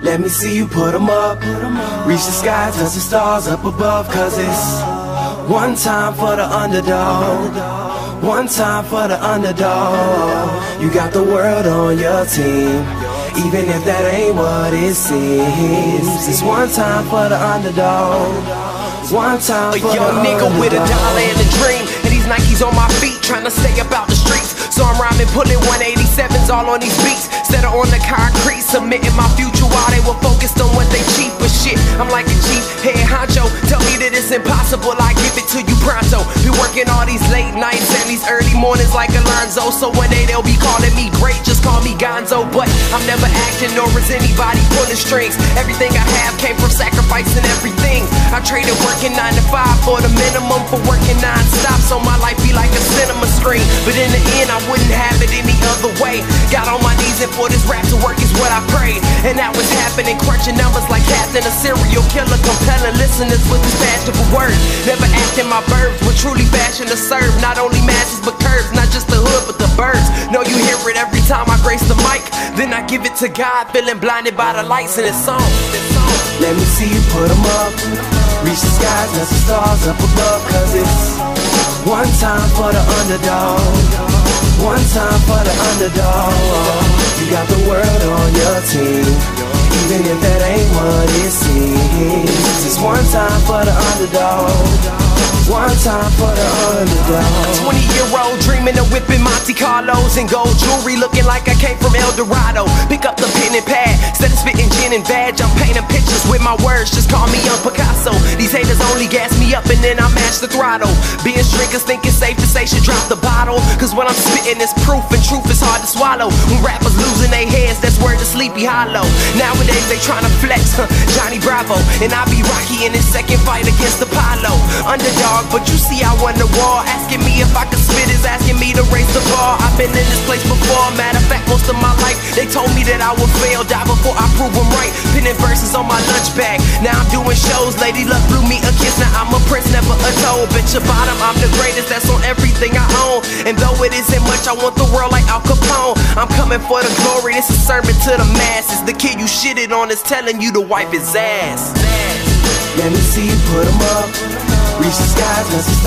Let me see you put 'em up. Reach the sky, touch the stars up above. Cause it's one time for the underdog. One time for the underdog. You got the world on your team, even if that ain't what it seems. It's one time for the underdog. One time for the young nigga with a dollar and a dream, and these Nikes on my feet, trying to stay about the streets. So I'm rhyming, pulling 187s all on these beats, instead of on the concrete, submitting my future while they were focused on what they cheap. But shit, I'm like a chief head honcho. Tell me that it's impossible, I give it to you pronto. Be working all these late nights and these early mornings like Alonzo. So one day they'll be calling me great, just call me Gonzo. But I'm never acting, nor is anybody pulling strings. Everything I have came from sacrificing everything. I traded working 9 to 5 for the minimum, for working non-stop, so my life be like a cinema screen. But in the end I wouldn't have it any other way. Got on my knees and for this rap to work is what I prayed. And that was happening, crunching numbers like Captain, a serial killer, compelling listeners with his passion for words. Never acting my verbs, but truly fashion to serve not only masses but curves, not just the hood but the birds. Know you hear it every time I grace the mic, then I give it to God, feeling blinded by the lights in this song. Let me see you put 'em up. Reach the skies, touch the stars up above. Cause it's one time for the underdog. One time for the underdog. You got the world on your team, even if that ain't what it seems. It's one time for the underdog. One time for the underdog. 20-year-old dreaming of whipping Monte Carlos and gold jewelry, looking like I came from El Dorado. Pick up the pen and pad, instead of spitting gin and badge, I'm painting pictures with my words, just call me Young Picasso. These haters only gas me up and then I mash the throttle. Binge drinkers think it's safe to say should drop the bottle, cause what I'm spitting is proof, and truth is hard to swallow. When rappers losing their heads, that's word to Sleepy Hollow. Nowadays they tryna flex, Johnny Bravo, and I be Rocky in his second fight against Apollo. Underdog, but you see I won the war. Asking me if I could spit is asking me to raise the bar. I've been in this place before, matter of fact most of my life they told me that I would fail, die before I prove them right. Pinning verses on my lunch bag, now I'm doing shows. Lady Luck blew me a kiss, now I'm a prince, never a toad. Bitch your bottom, I'm the greatest, that's on everything I own. And though it isn't much, I want the world like Al Capone. I'm coming for the glory, this is a sermon to the masses. The kid you shitted on is telling you to wipe his ass. Let me see you put 'em up. Reach the skies, touch the stars.